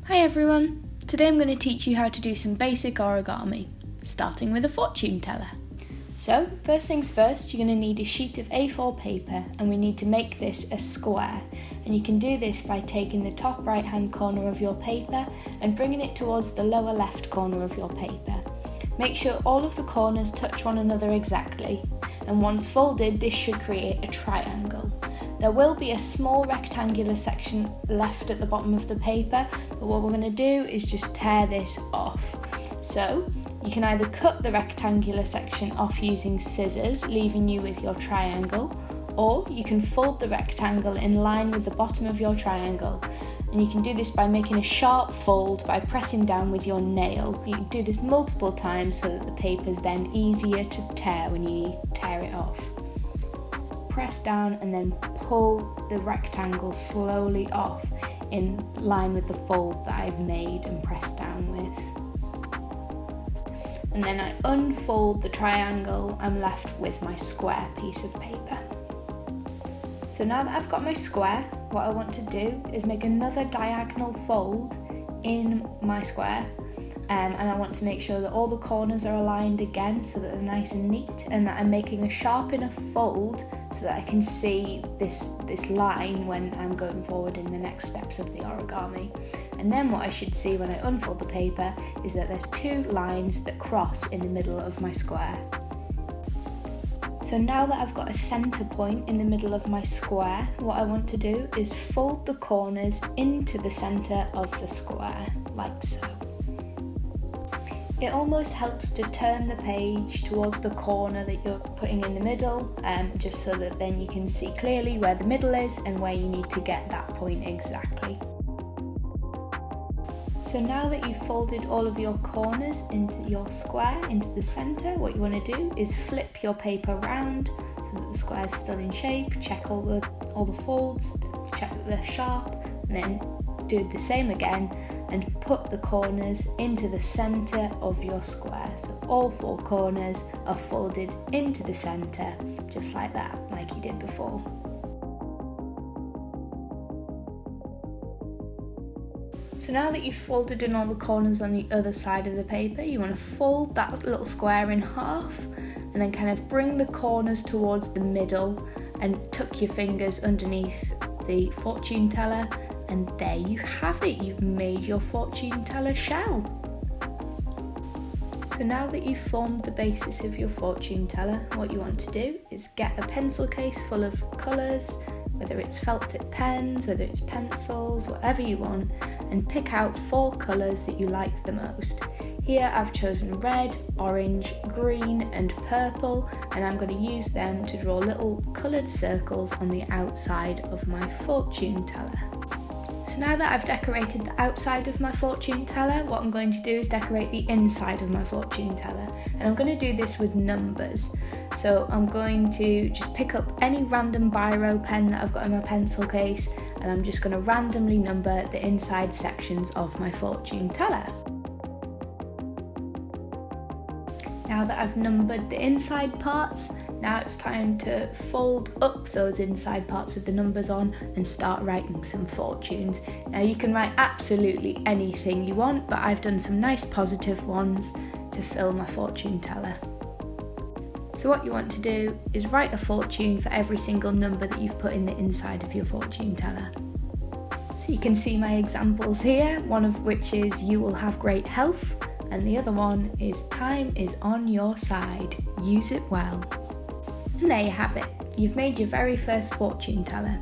Hi everyone! Today I'm going to teach you how to do some basic origami, starting with a fortune teller. So, first things first, you're going to need a sheet of A4 paper and we need to make this a square. And you can do this by taking the top right hand corner of your paper and bringing it towards the lower left corner of your paper. Make sure all of the corners touch one another exactly, and once folded this should create a triangle. There will be a small rectangular section left at the bottom of the paper, but what we're going to do is just tear this off. So you can either cut the rectangular section off using scissors, leaving you with your triangle, or you can fold the rectangle in line with the bottom of your triangle. And you can do this by making a sharp fold by pressing down with your nail. You can do this multiple times so that the paper is then easier to tear when you need to tear it off. Press down and then pull the rectangle slowly off in line with the fold that I've made and pressed down with. And then I unfold the triangle, I'm left with my square piece of paper. So now that I've got my square, what I want to do is make another diagonal fold in my square. And I want to make sure that all the corners are aligned again so that they're nice and neat, and that I'm making a sharp enough fold so that I can see this line when I'm going forward in the next steps of the origami. And then what I should see when I unfold the paper is that there's two lines that cross in the middle of my square. So now that I've got a centre point in the middle of my square, what I want to do is fold the corners into the centre of the square, like so. It almost helps to turn the page towards the corner that you're putting in the middle, just so that then you can see clearly where the middle is and where you need to get that point exactly. So now that you've folded all of your corners into your square, into the centre, what you want to do is flip your paper round so that the square is still in shape, check all the folds, check that they're sharp, and then do the same again and put the corners into the centre of your square. So all four corners are folded into the centre, just like that, like you did before. So now that you've folded in all the corners on the other side of the paper, you want to fold that little square in half and then kind of bring the corners towards the middle and tuck your fingers underneath the fortune teller. And there you have it, you've made your fortune teller shell. So now that you've formed the basis of your fortune teller, what you want to do is get a pencil case full of colours, whether it's felt tip pens, whether it's pencils, whatever you want, and pick out 4 colours that you like the most. Here I've chosen red, orange, green and purple, and I'm going to use them to draw little coloured circles on the outside of my fortune teller. So now that I've decorated the outside of my fortune teller, what I'm going to do is decorate the inside of my fortune teller. And I'm going to do this with numbers. So I'm going to just pick up any random biro pen that I've got in my pencil case, and I'm just going to randomly number the inside sections of my fortune teller. Now that I've numbered the inside parts, now it's time to fold up those inside parts with the numbers on and start writing some fortunes. Now you can write absolutely anything you want, but I've done some nice positive ones to fill my fortune teller. So what you want to do is write a fortune for every single number that you've put in the inside of your fortune teller. So you can see my examples here, one of which is you will have great health, and the other one is time is on your side, use it well. And there you have it, you've made your very first fortune teller.